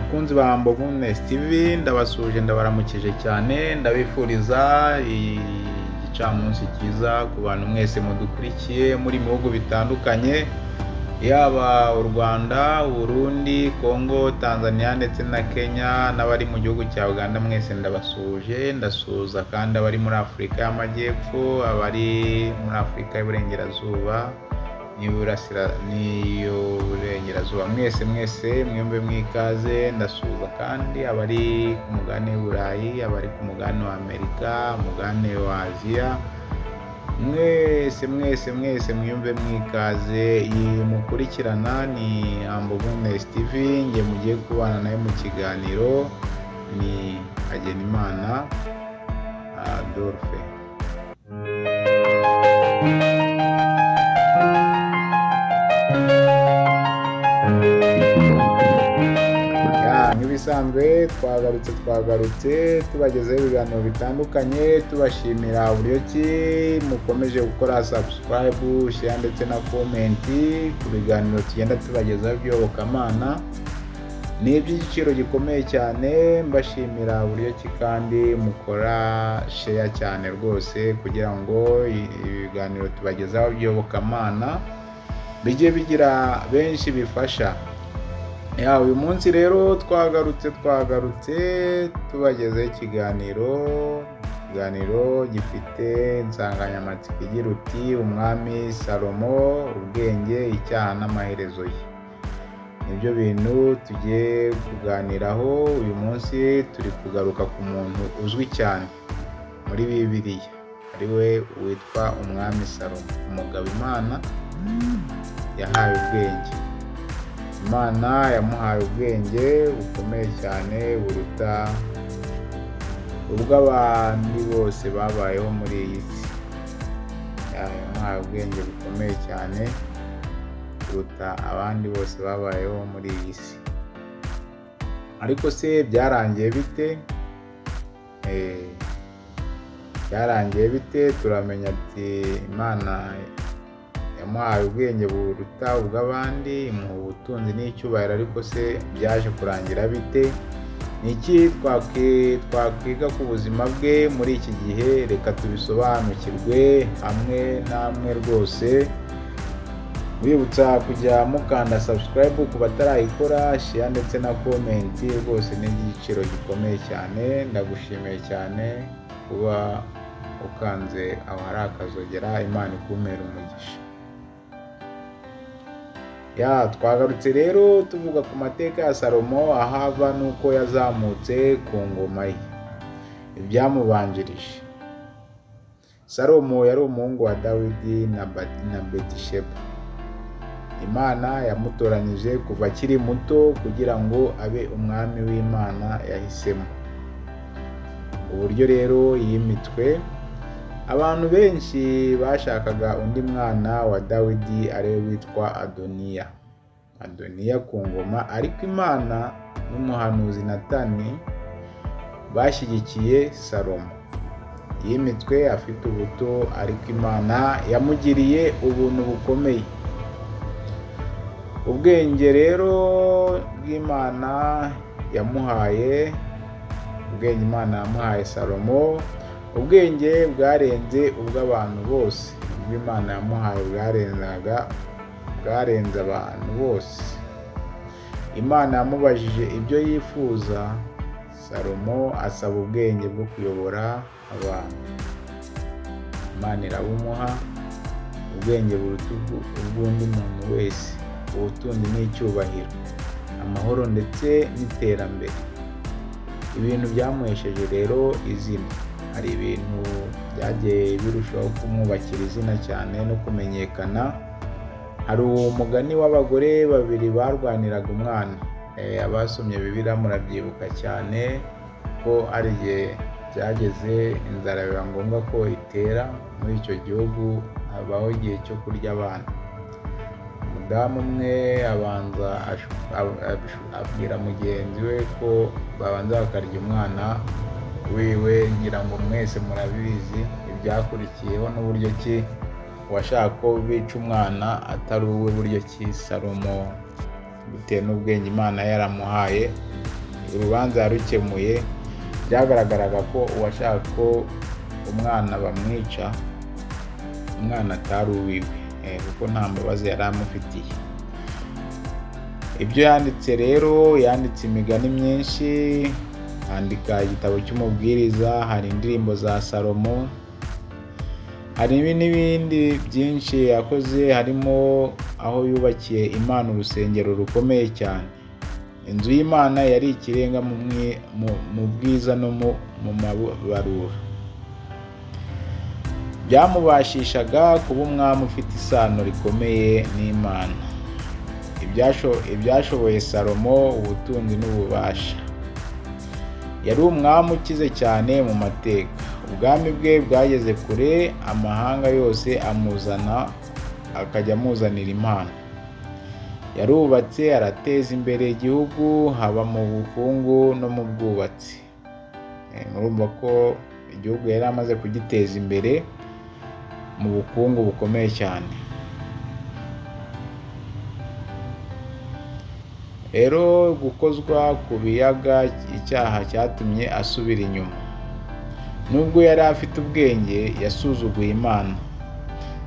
bakunzi ba Mbogumnes TV, ndabasuje ndabaramukije cyane, ndabifuriza igicamunsi cyiza ku bantu mwese mudukurikiye muri bihugu bitandukanye, yaba u Rwanda, Burundi, Congo, Tanzania ndetse na Kenya, n'abari mu gihugu cya Uganda mwese ndabasuje, ndasuhuza kandi abari muri Afurika y'Amajyepfo, abari muri Afurika y'Iburengerazuba n'Iburengerazuba, mwese mwumve mwikaze. Ndasuhuza kandi abari ku mugabane w'Uburayi, abari ku mugabane wa Amerika, umugabane wa Aziya, mwese mwumve mwikaze. Iyi mukurikirana ni Mbogumnes TV, nge mugiye kubana nayo mu kiganiro ni Hagenimana Adolphe. Nk'ibisanzwe twagarutse tubagezaho ibiganiro bitandukanye, tubashimira uburyo ki mukomeje gukora subscribe, share ndetse na comment ku biganiro tugenda tubagezaho by'iyobokamana. Ni iby'igiciro gikomeye cyane, mbashimira uburyo ki kandi mukora share cyane rwose kugira ngo ibiganiro tubagezaho by'iyobokamana bijye bigira benshi bifasha. Uyu munsi rero twagarutse tubagezeho ikiganiro gifite insanganyamatsiko igira uti umwami Salomo, ubwenge, icyaha n'amaherezo ye. Nibyo bintu tugiye kuganiraho uyu munsi. Turi kugaruka ku muntu uzwi cyane muri Bibiliya, ari we witwa umwami Salomo, umugabo Imana yahaye ubwenge. Imana yamuhaye ubwenge bukomeye cyane buruta ubw'abandi bose babayeho muri iyi si. Yamuhaye ubwenge bukomeye cyane buruta abandi bose babayeho muri iyi si. Ariko se byarangiye bite? Turamenya ati Imana yamuhaye ubwenge buruta ubw'abandi, imuha ubutunzi n'icyubahiro, ariko se byaje kurangira bite? Ni iki twakwiga ku buzima bwe muri iki gihe? Reka tubisobanukirwe hamwe namwe rwose, wibutsa kujya mukanda subscribe ku batarayikora, share ndetse na comment. Rwose ni igiciro gikomeye cyane, ndagushimiye cyane kuba ukanze aho hari akazogera. Imana ikumere umugisha. Twagarutse rero tuvuga ku mateka ya Salomo, ahava nuko yazamutse ku ngoma ye, ibyamubanjirije. Salomo yari umuhungu wa Dawidi na Betisheba. Imana yamutoranyije kuva akiri muto kugira ngo abe umwami w'Imana yahisemo. Uburyo rero yimitswe, abantu benshi bashakaga undi mwana wa Dawidi ariwe witwa Adoniya ku ngoma, ariko Imana n'umuhanuzi Natani bashyigikiye Salomo. Yimitswe afite ubuto, ariko Imana yamugiriye ubuntu bukomeye. Ubwenge rero bw'Imana yamuhaye, Imana yamuhaye Salomo, ubwenge bwarenze ubw'abantu bose. Imana yamuhaye bwarenze abantu bose. Imana yamubajije ibyo yifuza, Salomo asaba ubwenge bwo kuyobora abantu. Imana irabumuha, ubwenge buruta ubw'undi muntu wese, ubutunzi n'icyubahiro, amahoro ndetse n'iterambere. Ibintu byamuhesheje rero izina. Hari ibintu byagiye birushaho kumwubakira izina cyane no kumenyekana. Hari umugani w'abagore babiri barwaniraga umwana. Abasomye Bibiliya murabyibuka cyane ko ari igihe byageze inzara biba ngombwa ko itera muri icyo gihugu, habaho igihe cyo kurya abana. Umudamu umwe abanza abwira mugenzi we ko babanza bakarya umwana wiwe. Ngira ngo mwese murabizi ibyakurikiyeho n'uburyo ki uwashaka ko bica umwana atari uwe, buryo ki Salomo bitewe n'ubwenge Imana yaramuhaye urubanza yarukemuye. Byagaragaraga ko uwashaka ko umwana bamwica, umwana atari uwiwe, kuko nta mbabazi yari amufitiye. Ibyo yanditse rero, yanditse imigani myinshi, yandika igitabo cy'umubwiriza, hari indirimbo za Salomo, hari n'ibindi byinshi yakoze, harimo aho yubakiye Imana urusengero rukomeye cyane. Inzu y'Imana yari ikirenga mu bwiza no mu mabarura. Byamubashishaga kuba umwami ufite isano rikomeye n'Imana. Ibyashoboye Salomo ubutunzi n'ububasha. Yari umwami ukize cyane mu mateka. Ubwami bwe bwageze kure, amahanga yose akajya amuzanira impano. Yarubatse, arateza imbere igihugu, haba mu bukungu no mu bwubatsi. Murumva ko igihugu yari amaze kugiteza imbere mu bukungu bukomeye cyane. Rero gukozwa ku biyaga icyaha cyatumye asubira inyuma. Nubwo yari afite ubwenge, yasuzuguye Imana.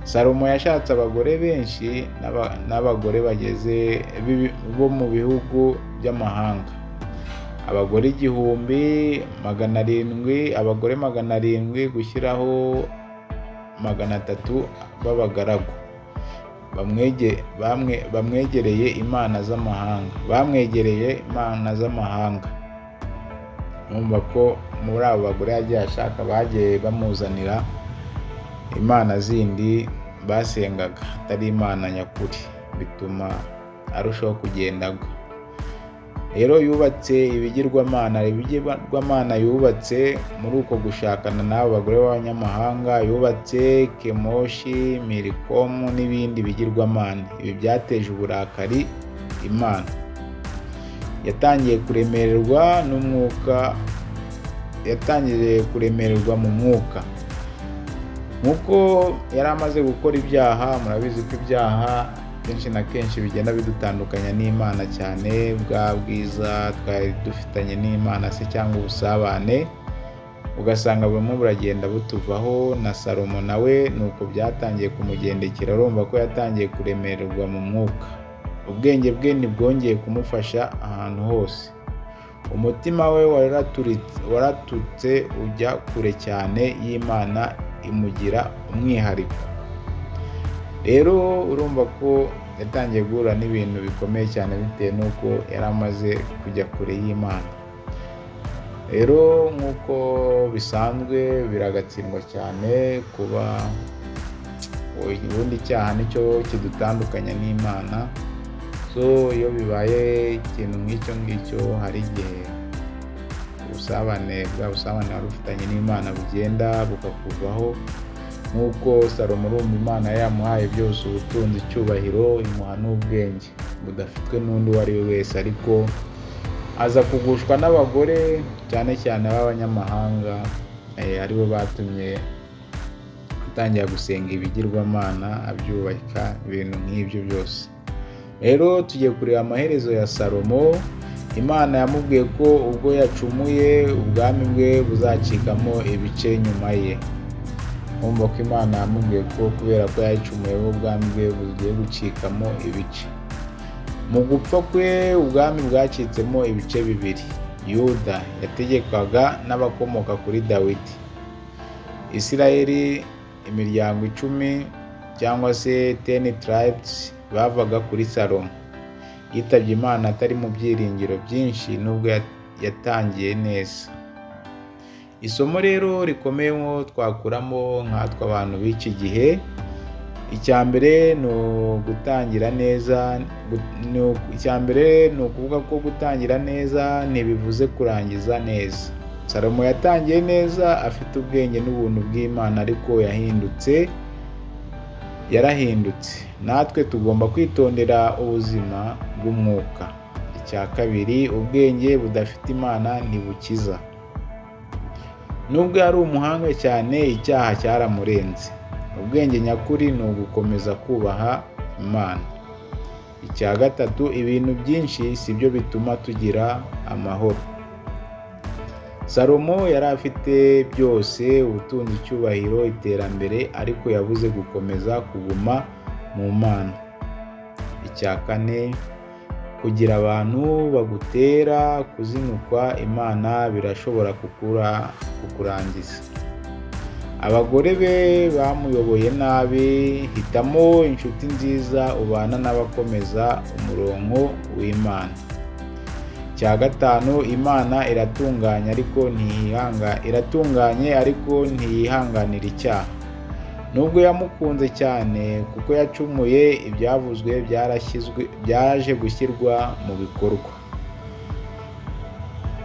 Salomo yashatse abagore benshi n'abagore bageze bo mu bihugu by'amahanga. Abagore 700, abagore 700, gushyiraho 300 b'abagaragu. Bamwegereye imana z'amahanga. Numva ko muri abo bagore yagiye ashaka bagiye bamuzanira imana zindi basengaga atari Imana nyakuri, bituma arushaho kugendagwa. Rero yubatse ibigirwamana yubatse muri uko gushakana n'abo bagore b'abanyamahanga. Yubatse Kemoshi, Milikomu n'ibindi bigirwamana. Ibi byateje uburakari Imana. Yatangiye kuremererwa mu mwuka. Nk'uko yari amaze gukora ibyaha, murabizi ko ibyaha kenshi na kenshi bigenda bidutandukanya n'Imana cyane, bwa bwiza twari dufitanye n'Imana se cyangwa ubusabane, ugasanga bumwe buragenda butuvaho. Na Salomo nawe nuko byatangiye kumugendekera. Urumva ko yatangiye kuremererwa mu mwuka. Ubwenge bwe ntibwongeye kumufasha ahantu hose. Umutima we waratutse ujya kure cyane y'Imana, imugira umwihariko. Rero urumva ko yatangiye guhura n'ibintu bikomeye cyane bitewe n'uko yari amaze kujya kure y'Imana. Rero nk'uko bisanzwe biragatsindwa cyane kuba ubundi icyaha nicyo kidutandukanya n'Imana. So iyo bibaye ikintu nk'icyo ngicyo, hari igihe ubusabane wari ufitanye n'Imana bugenda bukakuvaho. Nk'uko Salomo urumva Imana yamuhaye byose, ubutunzi, icyubahiro, imuha n'ubwenge budafitwe n'undi uwo ari we wese, ariko aza kugushwa n'abagore cyane cyane b'abanyamahanga, aribo batumye atangira gusenga ibigirwamana, abyubaka, ibintu nk'ibyo byose. Rero tugiye kureba amaherezo ya Salomo. Imana yamubwiye ko ubwo yacumuye ubwami bwe buzacikamo ibice nyuma ye. Umva ko Imana yamubwiye ko kubera ko yacumuyeho ubwami bwe bugiye gucikamo ibice. Mu gupfa kwe ubwami bwacitsemo ibice bibiri. Yuda yategekwaga n'abakomoka kuri Dawidi. Isirayeli, imiryango 10 cyangwa se 10 tribes bavaga kuri Salomo. Yitabye Imana atari mu byiringiro byinshi, nubwo yatangiye neza. Isomo rero rikomeye twakuramo nkatwe abantu b'iki gihe, icyambere ni gutangira neza. Icyambere ni ukuvuga ko gutangira neza ntibivuze kurangiza neza. Salomo yatangiye neza, afite ubwenge n'ubuntu bw'Imana, ariko yarahindutse. Natwe tugomba kwitondera ubuzima bw'umwuka. Icya kabiri, ubwenge budafite Imana ntibukiza. Nubwo yari umuhanga cyane, icyaha cyaramurenze. Ubwenge nyakuri ni ugukomeza kubaha Imana. Icya gatatu, ibintu byinshi si byo bituma tugira amahoro. Salomo yari afite byose, ubutunzi, icyubahiro, iterambere, ariko yabuze gukomeza kuguma mu Mana. Icya kane, kugira abantu bagutera kuzinukwa Imana birashobora kukurangiza. Abagore be bamuyoboye nabi. Hitamo inshuti nziza ubana n'abakomeza umurongo w'Imana. Icya gatanu, Imana iratunganye ariko ntiyihanganira icyaha. Nubwo yamukunze cyane kuko yacumuye, ibyavuzwe byaje gushyirwa mu bikorwa.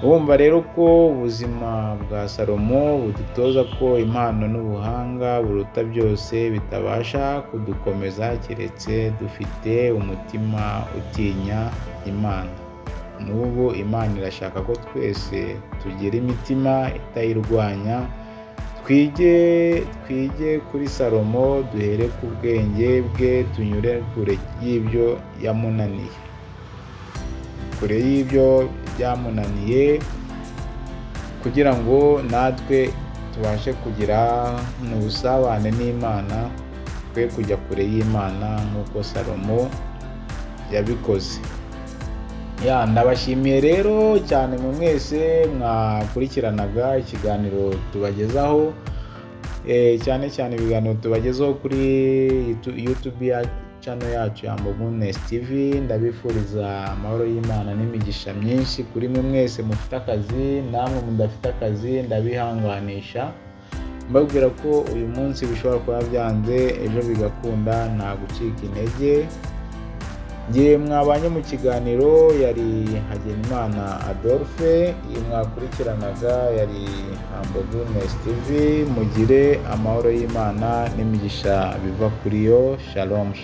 Urumva rero ko ubuzima bwa Salomo budutoza ko impano n'ubuhanga buruta byose bitabasha kudukomeza keretse dufite umutima utinya Imana. N'ubu Imana irashaka ko twese tugira imitima itayirwanya. Twige kuri Salomo, duhere ku bwenge bwe, tunyure kure y'ibyo yamunaniye. Kugira ngo natwe tubashe kugira ubusabane n'Imana, twe kujya kure y'Imana nk'uko Salomo yabikoze. Ndabashimiye rero cyane mwe mwese mwakurikiranaga ikiganiro tubagezaho, cyane ibiganiro tubagezaho kuri YouTube channel yacu ya Goodness TV. Ndabifuriza amahoro y'Imana n'imigisha myinshi kuri mwe mwese mufite akazi, namwe mudafite akazi ndabihanganisha, mbabwira ko uyu munsi bishobora kuba byanze, ejo bigakunda, nta gucika intege. Ngiye mwabanye mu kiganiro yari Hagenimana Adolphe, mwakurikiranaga yari Goodness TV. Mugire amahoro y'Imana n'imigisha biva kuri yo. Shalom.